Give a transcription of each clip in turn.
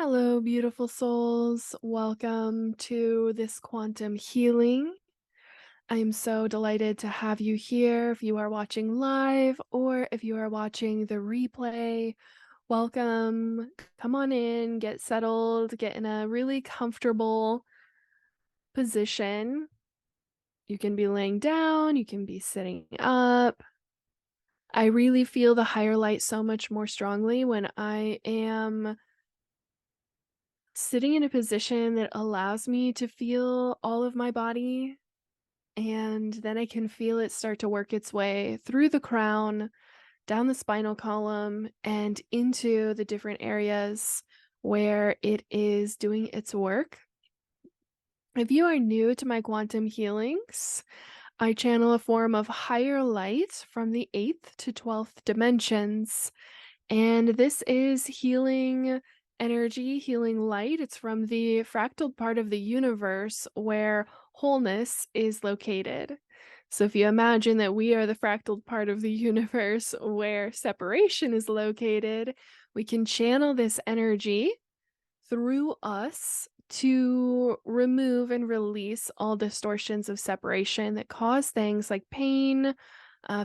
Hello, beautiful souls. Welcome to this quantum healing. I am so delighted to have you here. If you are watching live or if you are watching the replay, welcome. Come on in, get settled, get in a really comfortable position. You can be laying down, you can be sitting up. I really feel the higher light so much more strongly when I am sitting in a position that allows me to feel all of my body, and then I can feel it start to work its way through the crown, down the spinal column, and into the different areas where it is doing its work. If you are new to my quantum healings, I channel a form of higher light from the 8th to 12th dimensions. And this is healing energy, healing light. It's from the fractal part of the universe where wholeness is located. So if you imagine that we are the fractal part of the universe where separation is located, we can channel this energy through us to remove and release all distortions of separation that cause things like pain,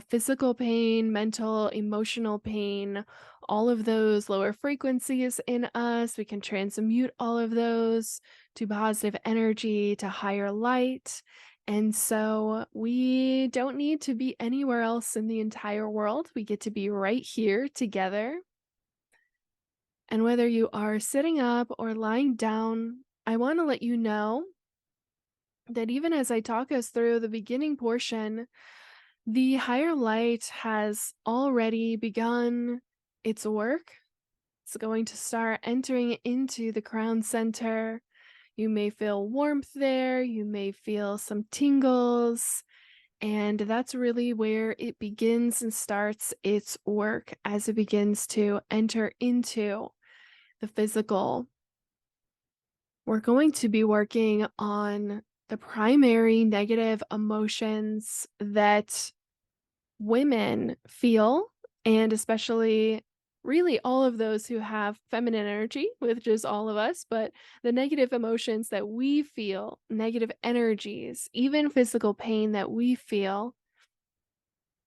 physical pain, mental, emotional pain, all of those lower frequencies in us. We can transmute all of those to positive energy, to higher light. And so we don't need to be anywhere else in the entire world. We get to be right here together. And whether you are sitting up or lying down, I want to let you know that even as I talk us through the beginning portion, the higher light has already begun its work. It's going to start entering into the crown center. You may feel warmth there, you may feel some tingles, and that's really where it begins and starts its work as it begins to enter into the physical. We're going to be working on the primary negative emotions that women feel, and especially really all of those who have feminine energy, which is all of us, but the negative emotions that we feel, negative energies, even physical pain that we feel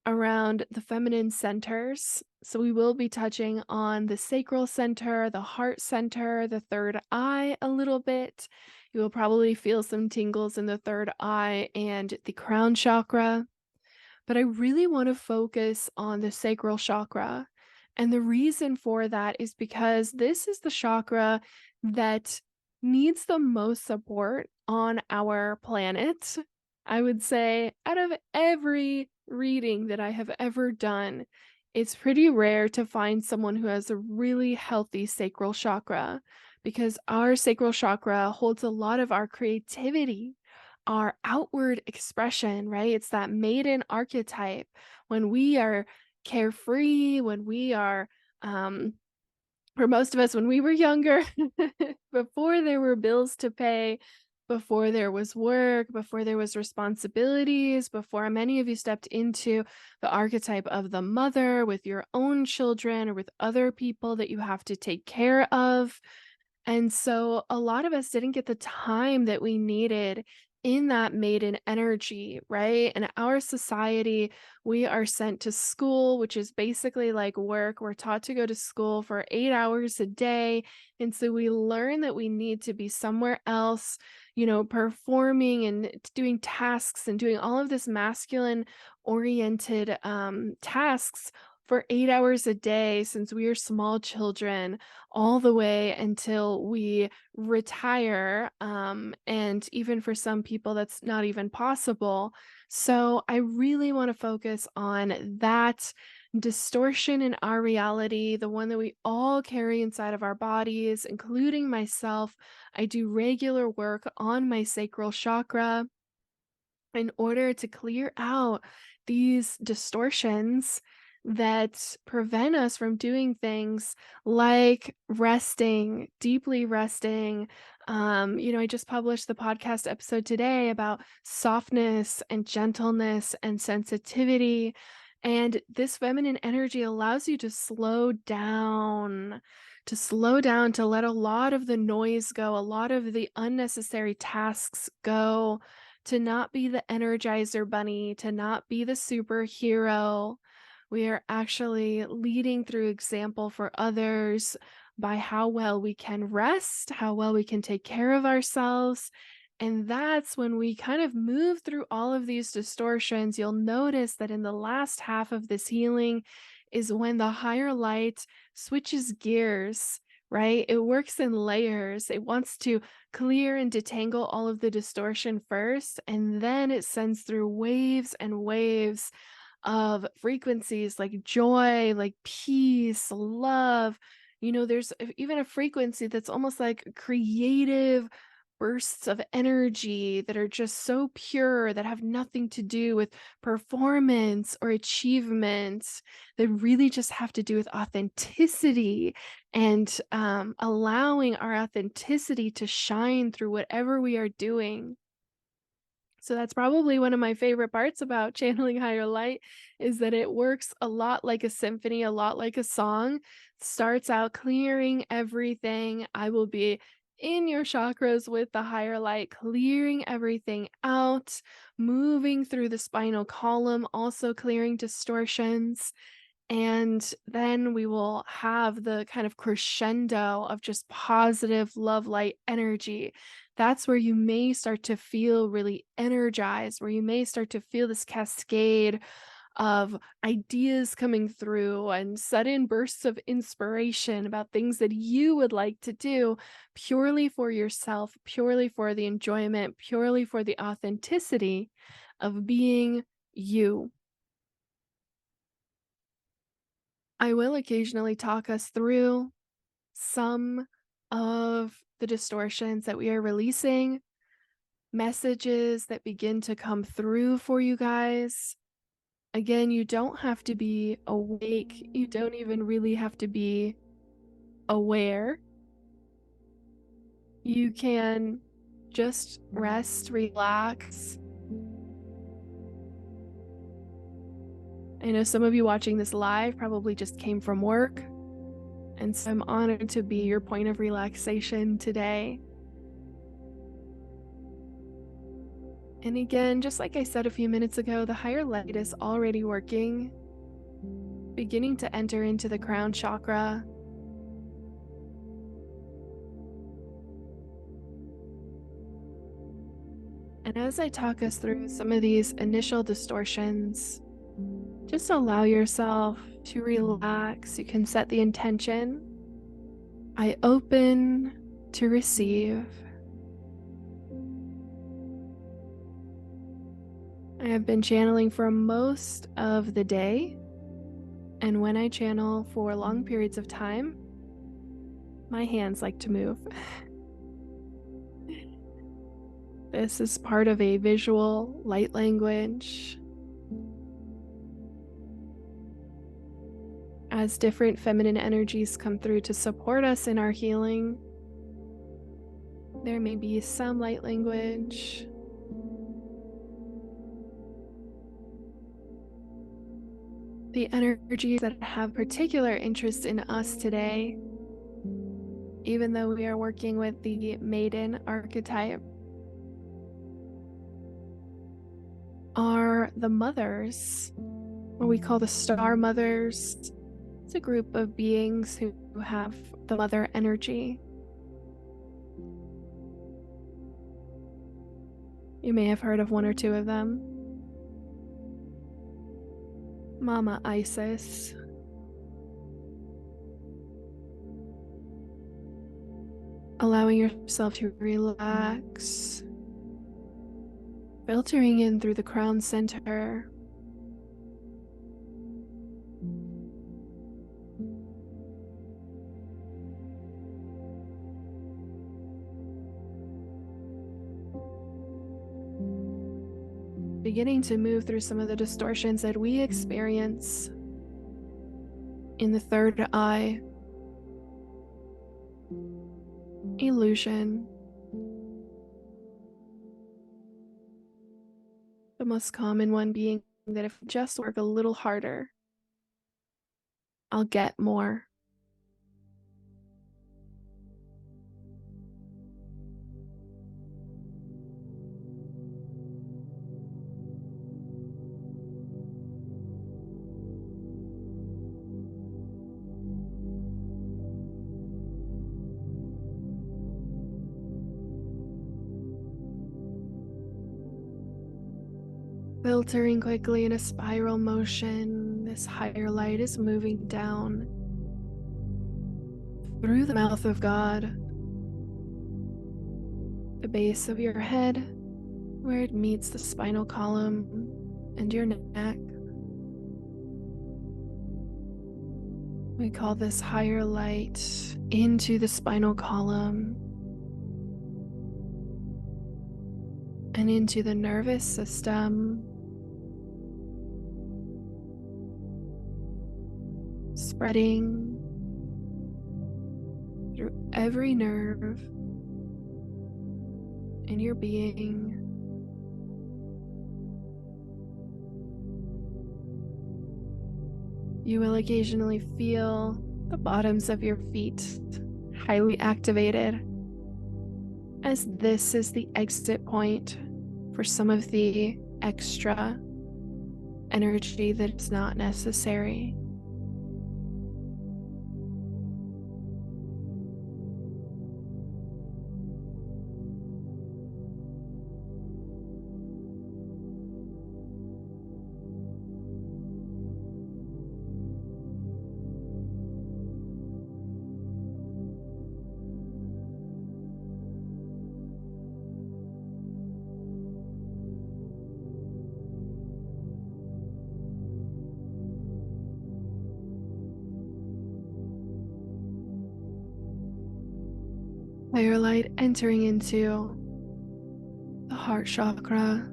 around the feminine centers. So we will be touching on the sacral center, the heart center, the third eye a little bit. You will probably feel some tingles in the third eye and the crown chakra. But I really want to focus on the sacral chakra. And the reason for that is because this is the chakra that needs the most support on our planet. I would say out of every reading that I have ever done, it's pretty rare to find someone who has a really healthy sacral chakra because our sacral chakra holds a lot of our creativity, our outward expression, right? It's that maiden archetype when we are carefree, when we are, for most of us, when we were younger, before there were bills to pay, before there was work, before there was responsibilities, before many of you stepped into the archetype of the mother with your own children or with other people that you have to take care of. And so a lot of us didn't get the time that we needed in that maiden energy, right? In our society, we are sent to school, which is basically like work. We're taught to go to school for 8 hours a day. And so we learn that we need to be somewhere else, performing and doing tasks and doing all of this masculine oriented tasks for 8 hours a day since we are small children all the way until we retire. And even for some people, that's not even possible. So I really want to focus on that distortion in our reality, the one that we all carry inside of our bodies, including myself. I do regular work on my sacral chakra in order to clear out these distortions that prevent us from doing things like resting, deeply resting. I just published the podcast episode today about softness and gentleness and sensitivity. And this feminine energy allows you to slow down, to let a lot of the noise go, a lot of the unnecessary tasks go, to not be the Energizer Bunny, to not be the superhero. We are actually leading through example for others by how well we can rest, how well we can take care of ourselves. And that's when we kind of move through all of these distortions. You'll notice that in the last half of this healing is when the higher light switches gears, right? It works in layers. It wants to clear and detangle all of the distortion first, and then it sends through waves and waves of frequencies like joy, like peace, love. There's even a frequency that's almost like creative bursts of energy that are just so pure, that have nothing to do with performance or achievement, that really just have to do with authenticity and allowing our authenticity to shine through whatever we are doing. So that's probably one of my favorite parts about channeling higher light, is that it works a lot like a symphony, a lot like a song. Starts out clearing everything. I will be in your chakras with the higher light, clearing everything out, moving through the spinal column, also clearing distortions. And then we will have the kind of crescendo of just positive love light energy. That's where you may start to feel really energized, where you may start to feel this cascade of ideas coming through and sudden bursts of inspiration about things that you would like to do purely for yourself, purely for the enjoyment, purely for the authenticity of being you. I will occasionally talk us through some of the distortions that we are releasing, messages that begin to come through for you guys. Again, you don't have to be awake. You don't even really have to be aware. You can just rest, relax. I know some of you watching this live probably just came from work, and so I'm honored to be your point of relaxation today. And again, just like I said a few minutes ago, the higher light is already working, beginning to enter into the crown chakra. And as I talk us through some of these initial distortions, just allow yourself to relax. You can set the intention. I open to receive. I have been channeling for most of the day, and when I channel for long periods of time, my hands like to move. This is part of a visual light language. As different feminine energies come through to support us in our healing, there may be some light language. The energies that have particular interest in us today, even though we are working with the maiden archetype, are the mothers, what we call the star mothers. It's a group of beings who have the mother energy. You may have heard of one or two of them. Mama Isis, allowing yourself to relax, filtering in through the crown center. Beginning to move through some of the distortions that we experience in the third eye. Illusion. The most common one being that if I just work a little harder, I'll get more. Filtering quickly in a spiral motion, this higher light is moving down through the mouth of God, the base of your head, where it meets the spinal column and your neck. We call this higher light into the spinal column and into the nervous system, spreading through every nerve in your being. You will occasionally feel the bottoms of your feet highly activated, as this is the exit point for some of the extra energy that is not necessary. Higher light entering into the heart chakra.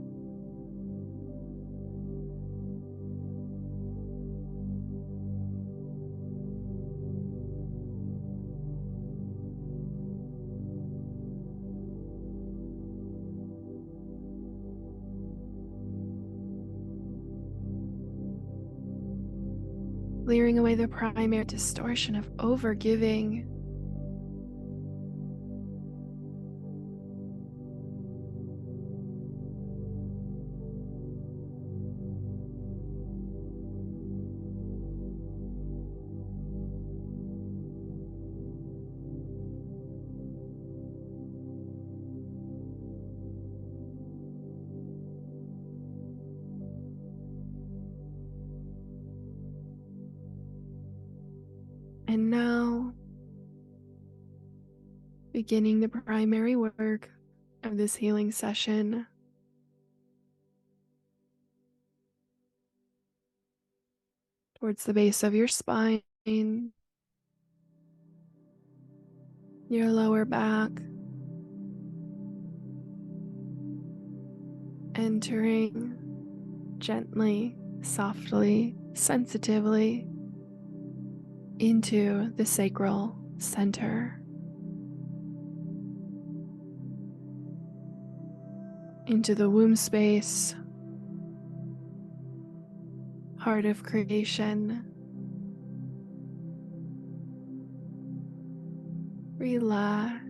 Clearing away the primary distortion of overgiving. And now, beginning the primary work of this healing session. Towards the base of your spine, your lower back, entering gently, softly, sensitively into the sacral center, into the womb space, heart of creation. Relax.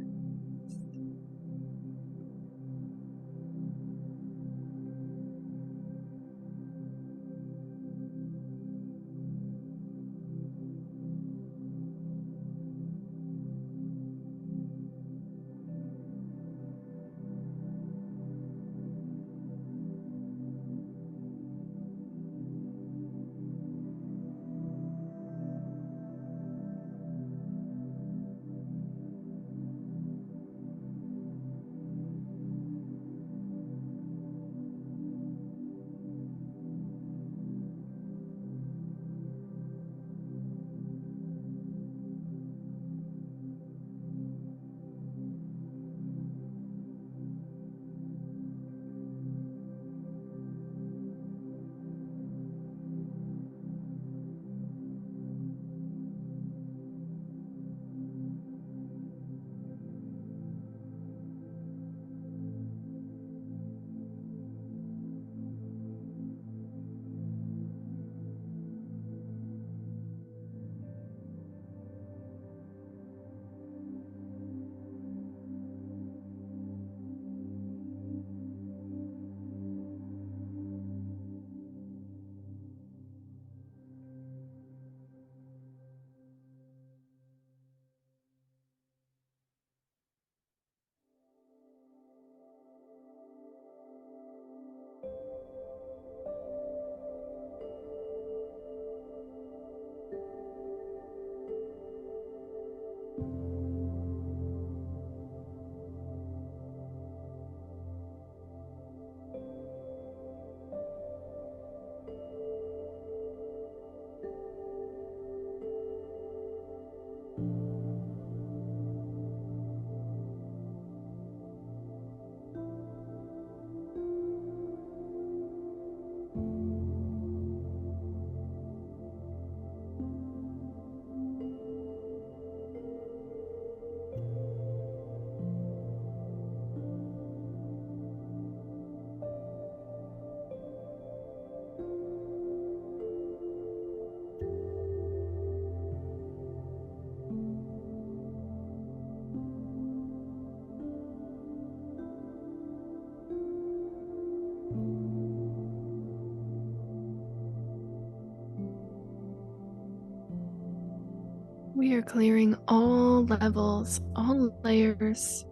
We are clearing all levels, all layers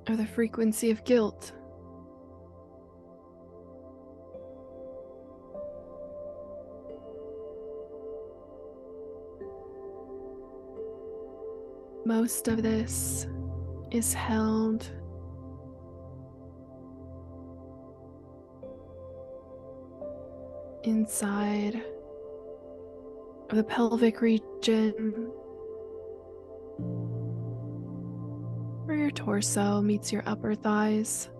of the frequency of guilt. Most of this is held inside of the pelvic region, where your torso meets your upper thighs.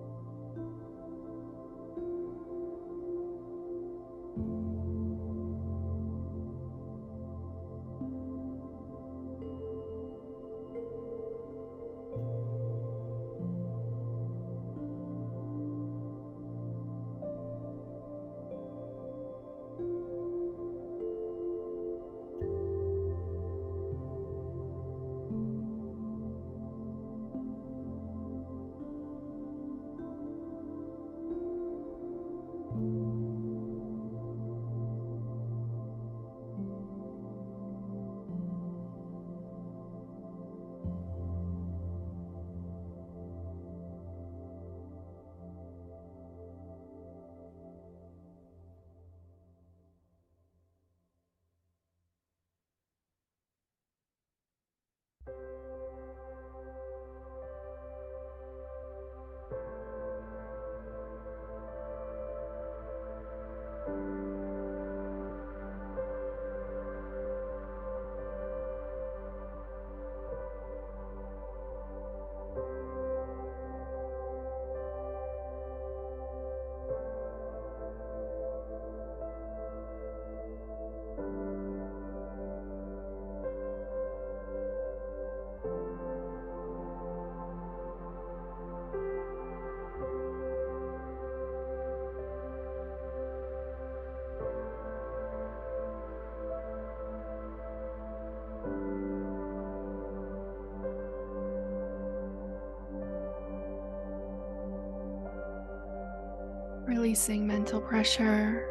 Releasing mental pressure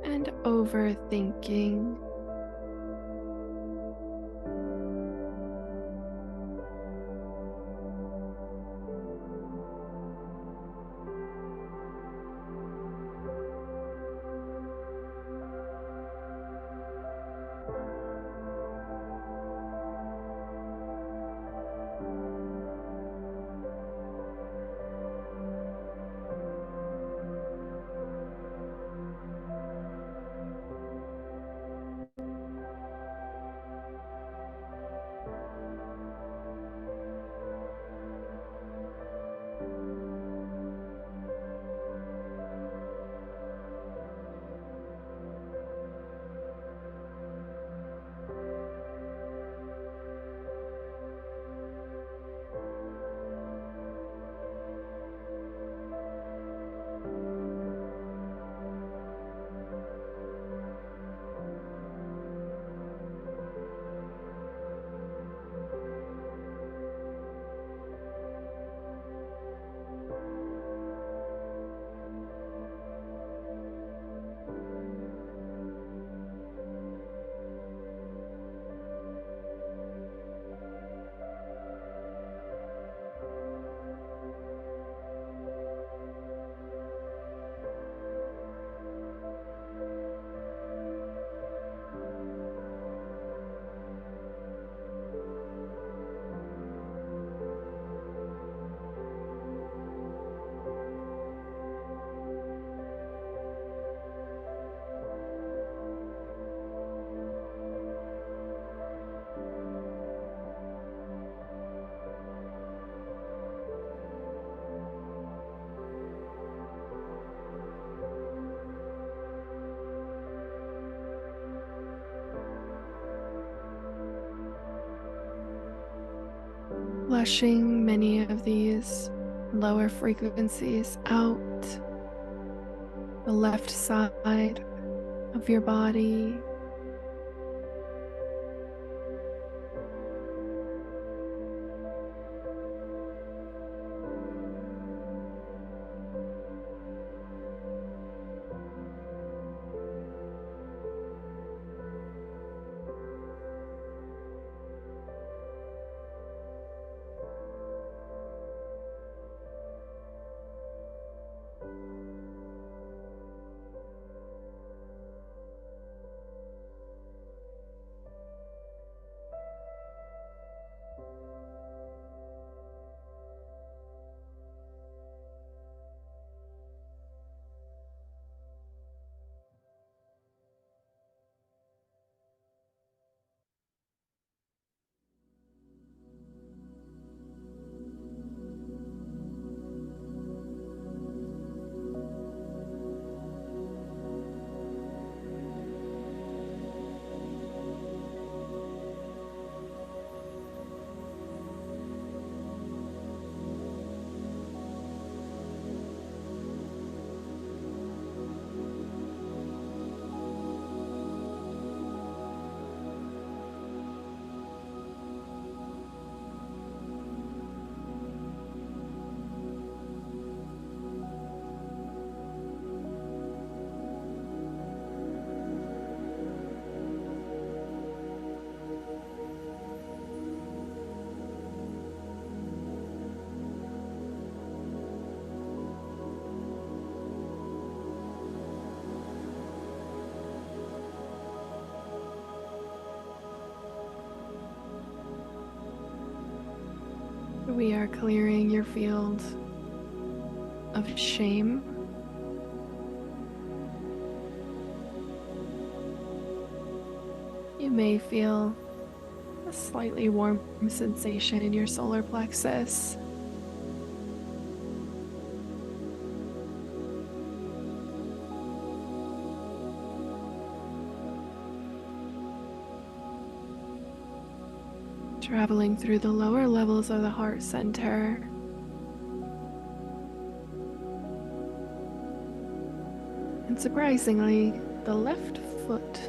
and overthinking. Flushing many of these lower frequencies out the left side of your body. We are clearing your field of shame. You may feel a slightly warm sensation in your solar plexus. Traveling through the lower levels of the heart center. And surprisingly, the left foot.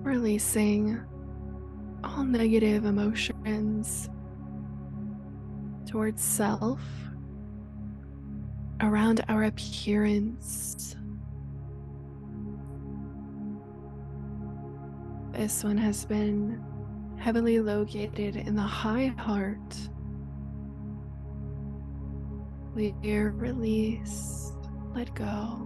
Releasing all negative emotions towards self, around our appearance. This one has been heavily located in the high heart. Clear, release, let go.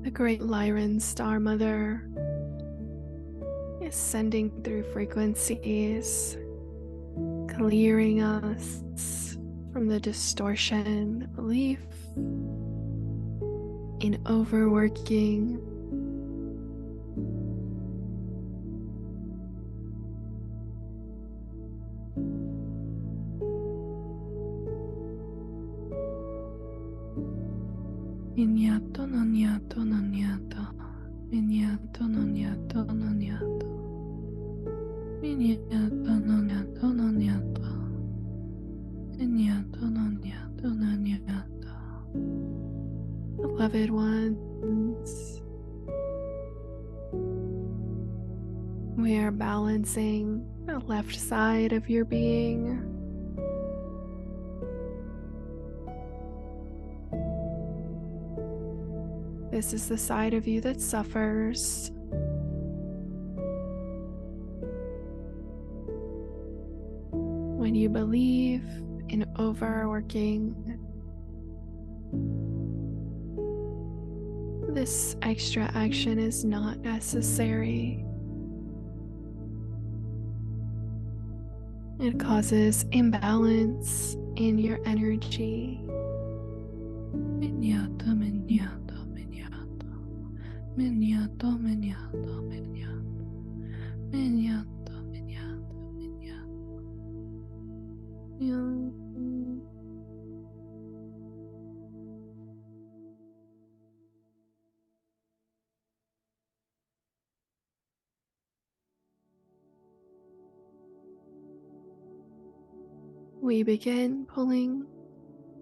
The great Lyran Star Mother is sending through frequencies, clearing us from the distortion, belief in overworking. Inyato, nonyato, nonyato. Inyato, nonyato, nonyato. Inyato, nonyato, nonyato. Inyato, nonyato, nonyato. Beloved ones, we are balancing the left side of your being. This is the side of you that suffers. When you believe in overworking, this extra action is not necessary. It causes imbalance in your energy. Miniato, miniato, miniato. Miniato, miniato, miniato. Miniato, miniato, miniato. We begin pulling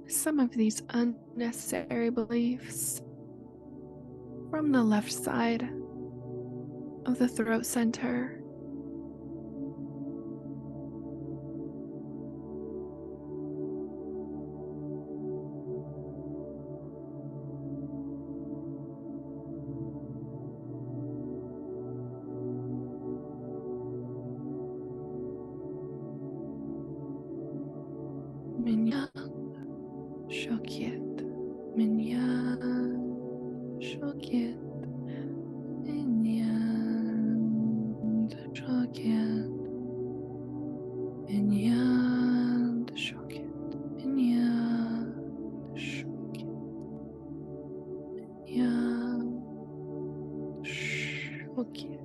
some of these unnecessary beliefs from the left side of the throat center. Minyan Shokyet. Minyan Shokyet. Minyan Shokyet. Minyan Shokyet. Minyan Shokyet. Minyan Shokyet.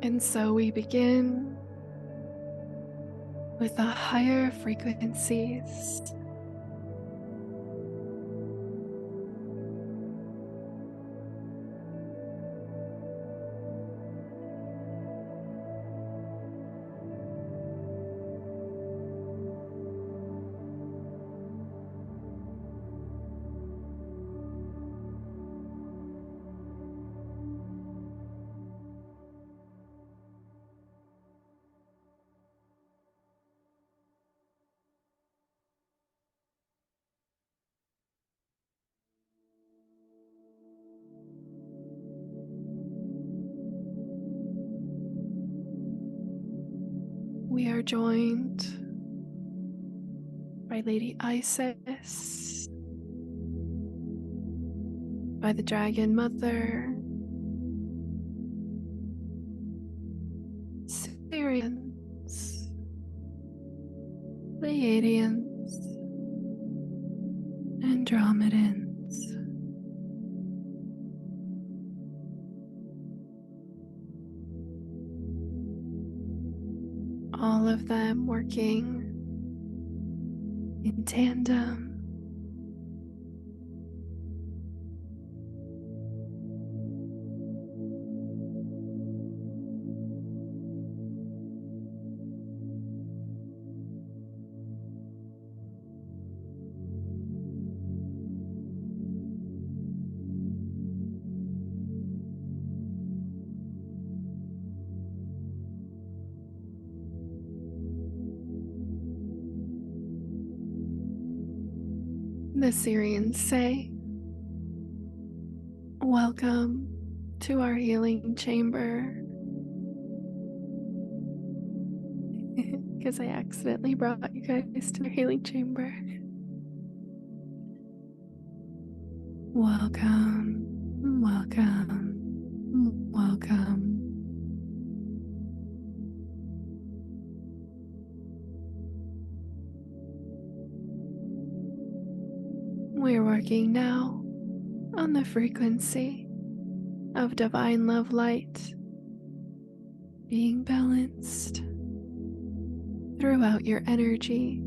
And so we begin with the higher frequencies. We are joined by Lady Isis, by the Dragon Mother, Syrians, Pleiadians, Andromedans. All of them working in tandem. The Syrians say, "Welcome to our healing chamber." Because I accidentally brought you guys to the healing chamber. Welcome, welcome, welcome. We're working now on the frequency of divine love light being balanced throughout your energy.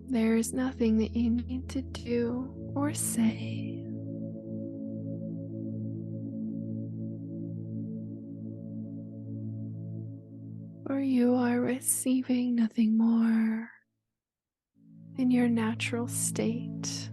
There is nothing that you need to do or say. For you are receiving nothing more than your natural state.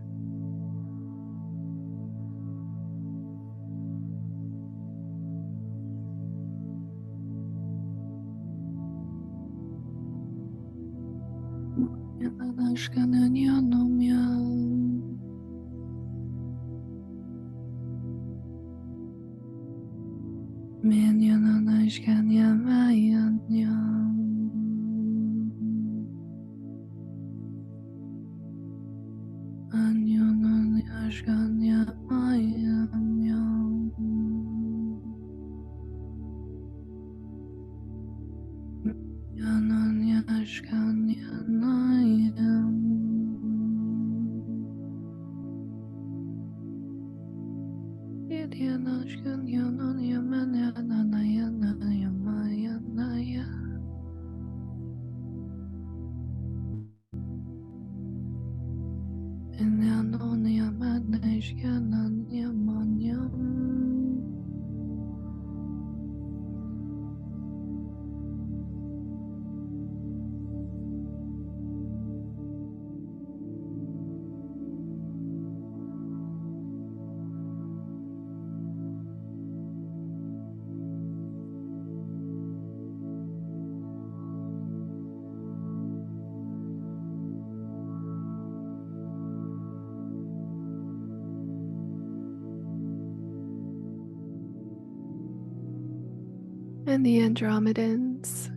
And the Andromedans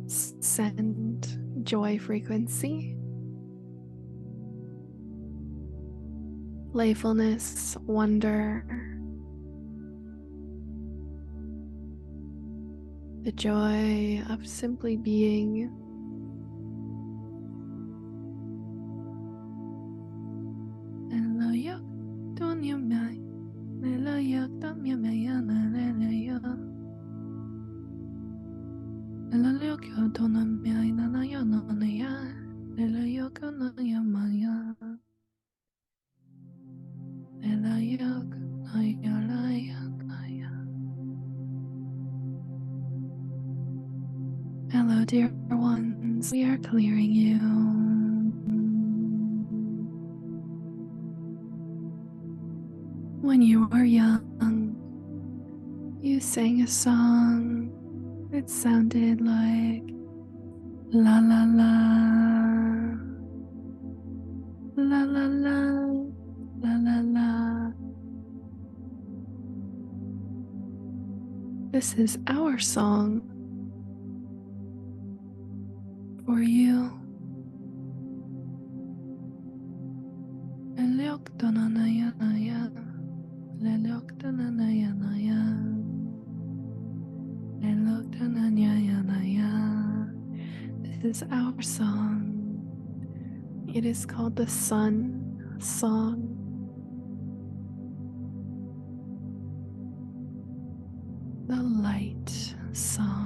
send joy frequency, playfulness, wonder, the joy of simply being. And the Hello, dear ones. We are clearing you. When you were young, you sang a song that sounded like la la la, la la la, la la la. This is our song for you. This is our song. It is called the Sun Song. The Light Song.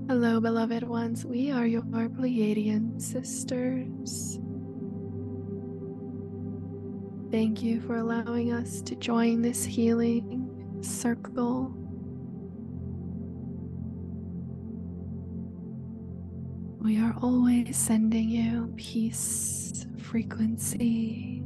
Hello, beloved ones. We are your Pleiadian sisters. Thank you for allowing us to join this healing circle. We are always sending you peace frequency.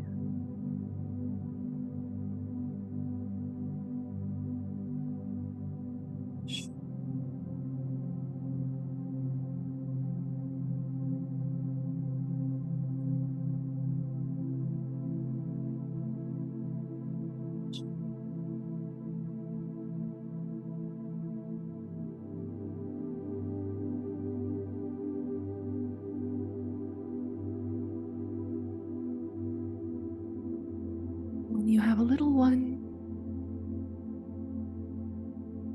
When you have a little one,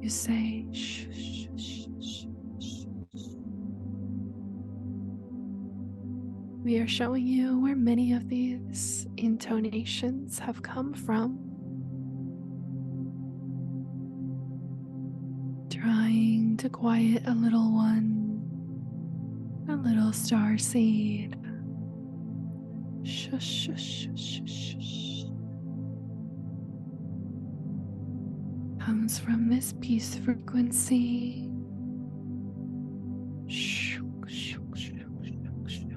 you say shh, shh, shh, shh, shh. We are showing you where many of these intonations have come from. Trying to quiet a little one, a little star seed. Shush, shush, shush, shush, shush. Comes from this peace frequency. Shoo, shoo, shoo, shoo, shoo.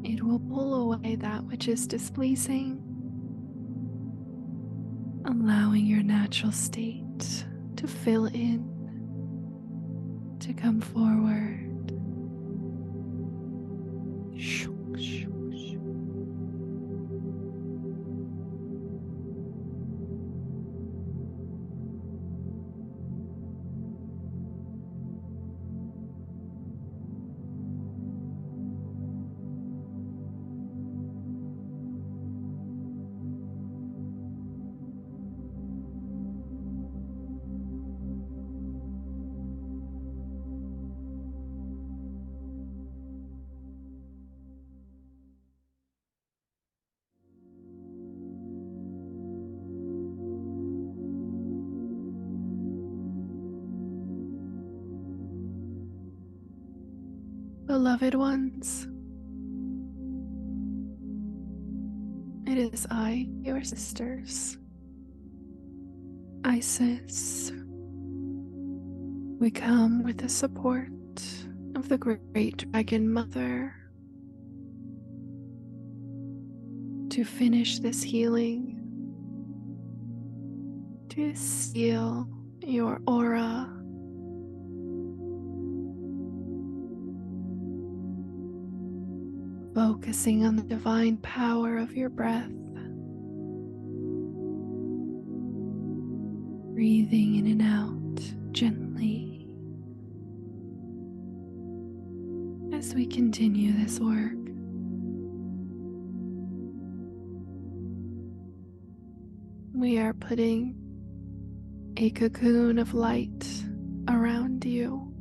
It will pull away that which is displeasing, allowing your natural state to fill in, to come forward. Beloved ones, it is I, your sisters, Isis. We come with the support of the Great Dragon Mother to finish this healing, to seal your aura, focusing on the divine power of your breath. breathing in and out gently as we continue this work. We are putting a cocoon of light around you.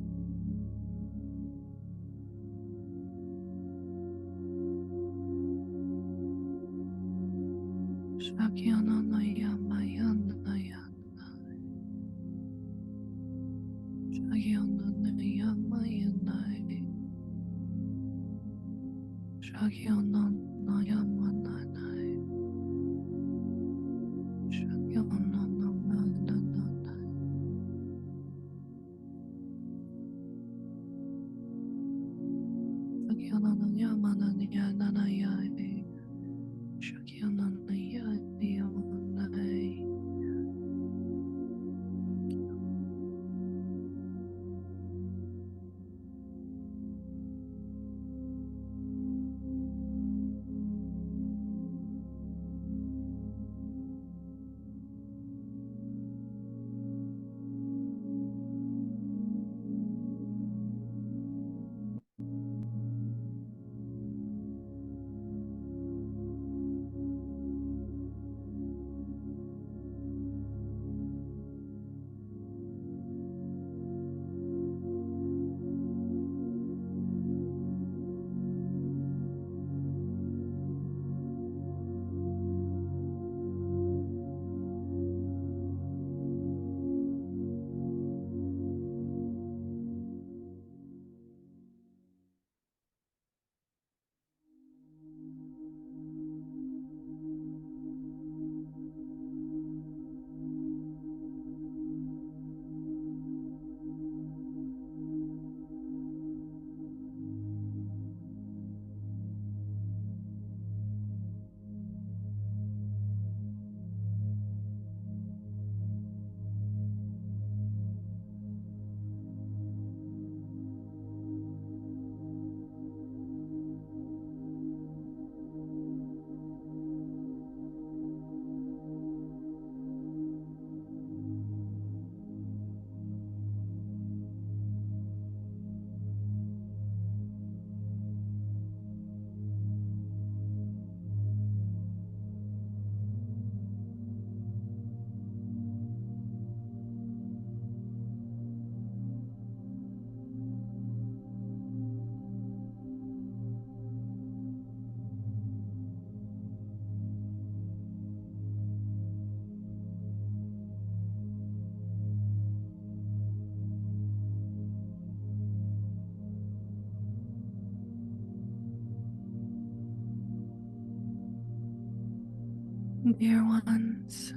Dear ones,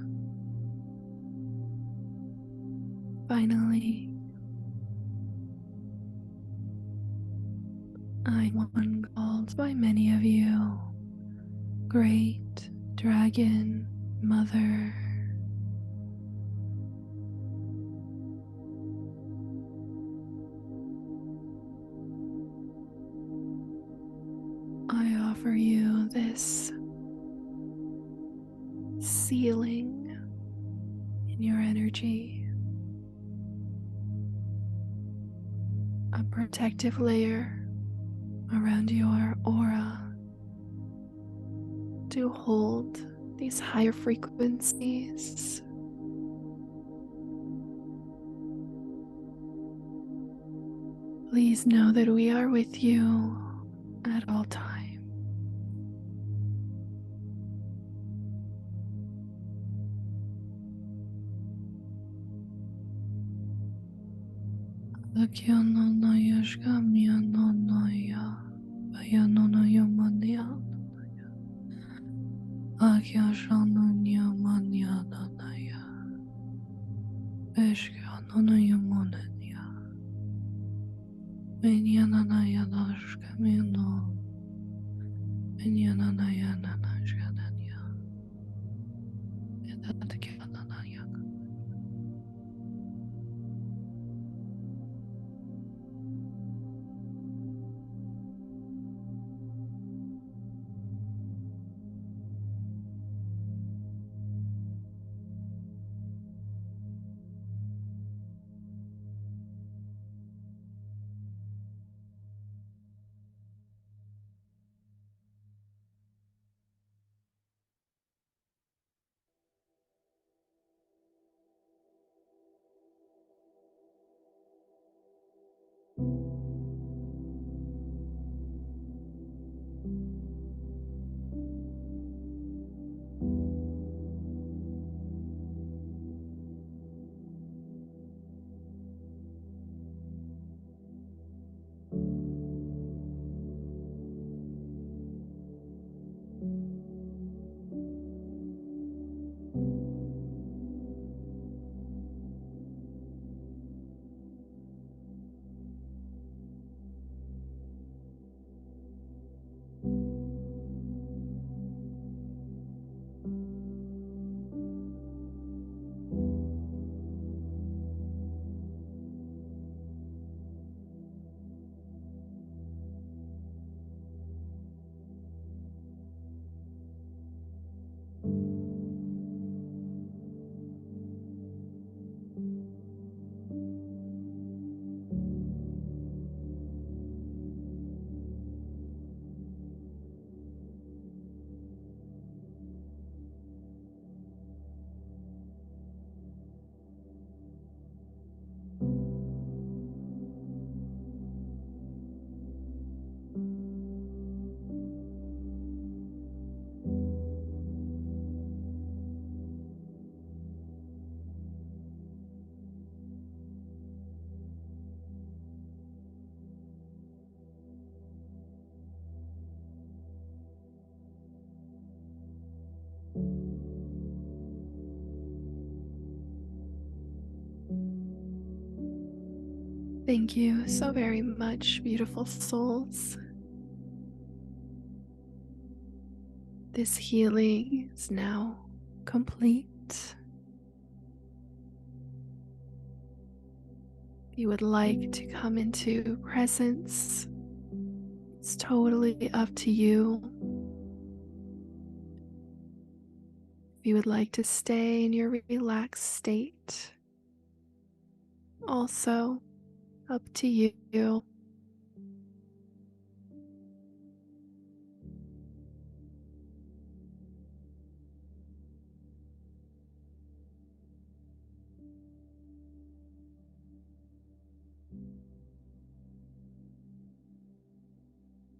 finally, I'm one called by many of you Great Dragon Mother. I offer you this sealing in your energy, a protective layer around your aura to hold these higher frequencies. Please know that we are with you at all times. Thank you so very much, beautiful souls. This healing is now complete. If you would like to come into presence, it's totally up to you. If you would like to stay in your relaxed state, also up to you.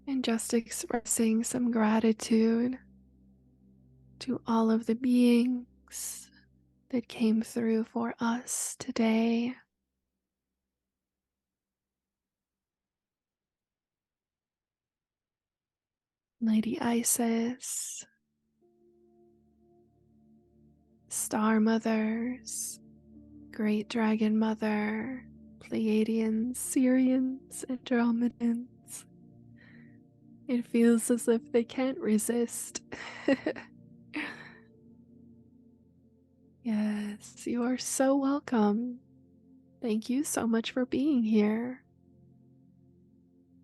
And just expressing some gratitude to all of the beings that came through for us today. Lady Isis, Star Mothers, Great Dragon Mother, Pleiadians, Syrians, Andromedans. It feels as if they can't resist. Yes, you are so welcome. Thank you so much for being here.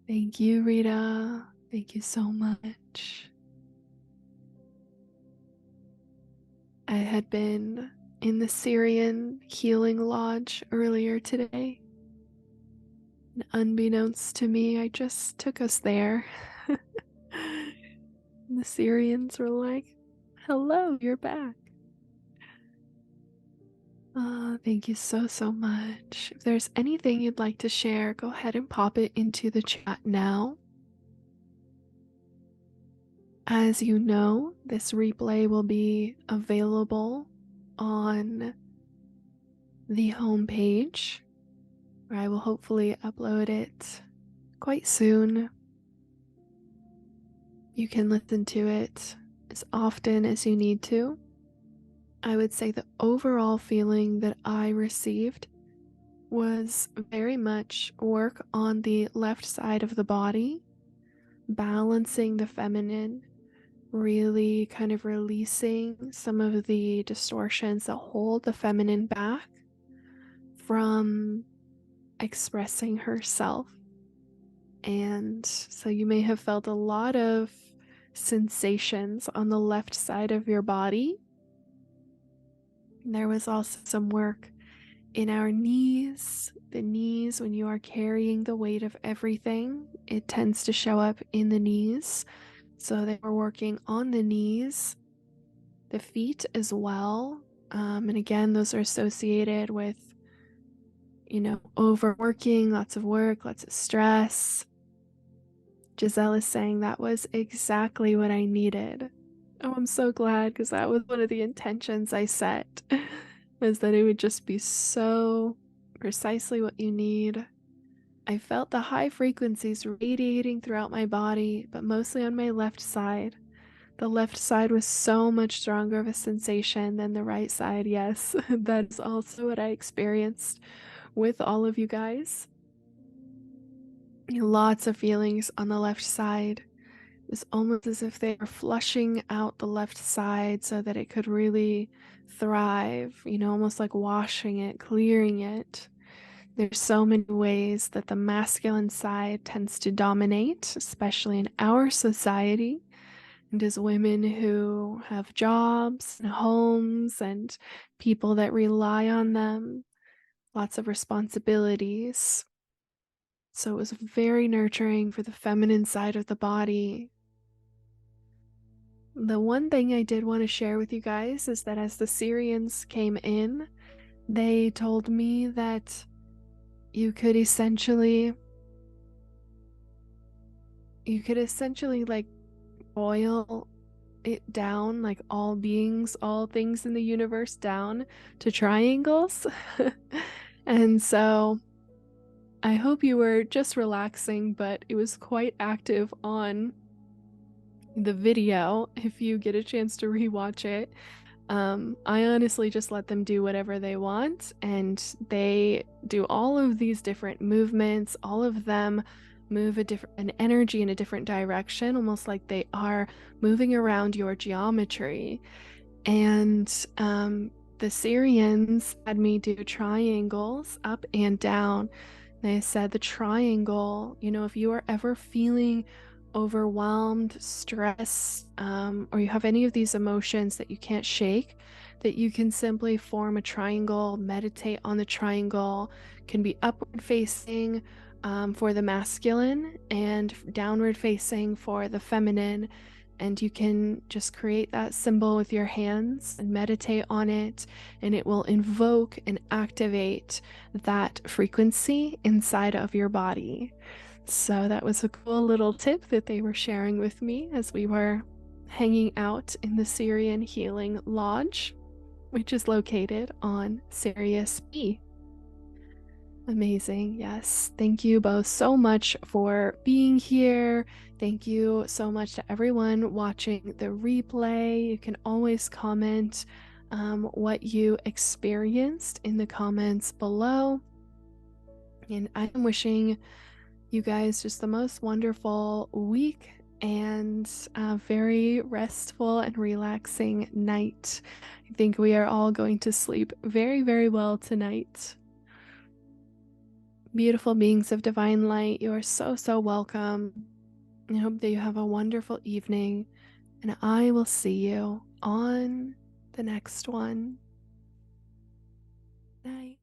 Thank you, Rita. Thank you so much. I had been in the Syrian Healing Lodge earlier today. And unbeknownst to me, I just took us there. And the Syrians were like, hello, you're back. Thank you so, so much. If there's anything you'd like to share, go ahead and pop it into the chat now. As you know, this replay will be available on the homepage, where I will hopefully upload it quite soon. You can listen to it as often as you need to. I would say the overall feeling that I received was very much work on the left side of the body, balancing the feminine, really kind of releasing some of the distortions that hold the feminine back from expressing herself. And so you may have felt a lot of sensations on the left side of your body. There was also some work in our knees. The knees, when you are carrying the weight of everything, it tends to show up in the knees. So they were working on the knees, the feet as well. And again, those are associated with, overworking, lots of work, lots of stress. Giselle is saying that was exactly what I needed. Oh, I'm so glad, because that was one of the intentions I set, was that it would just be so precisely what you need. I felt the high frequencies radiating throughout my body, but mostly on my left side. The left side was so much stronger of a sensation than the right side. Yes, that's also what I experienced with all of you guys. Lots of feelings on the left side. It was almost as if they were flushing out the left side so that it could really thrive, almost like washing it, clearing it. There's so many ways that the masculine side tends to dominate, especially in our society, and as women who have jobs and homes and people that rely on them, lots of responsibilities. So it was very nurturing for the feminine side of the body. The one thing I did want to share with you guys is that as the Syrians came in, they told me that you could essentially like boil it down, like all beings, all things in the universe, down to triangles. And so I hope you were just relaxing, but it was quite active on the video if you get a chance to rewatch it. I honestly just let them do whatever they want, and they do all of these different movements. All of them move an energy in a different direction, almost like they are moving around your geometry. And the Syrians had me do triangles up and down. They said the triangle, if you are ever feeling overwhelmed, stressed, or you have any of these emotions that you can't shake, that you can simply form a triangle, meditate on the triangle, can be upward facing for the masculine and downward facing for the feminine. And you can just create that symbol with your hands and meditate on it, and it will invoke and activate that frequency inside of your body. So that was a cool little tip that they were sharing with me as we were hanging out in the Syrian Healing Lodge, which is located on Sirius B. Amazing. Yes. Thank you both so much for being here. Thank you so much to everyone watching the replay. You can always comment what you experienced in the comments below. And I am wishing you guys just the most wonderful week and a very restful and relaxing night. I think we are all going to sleep very, very well tonight. Beautiful beings of divine light, you are so, so welcome. I hope that you have a wonderful evening, and I will see you on the next one. Night.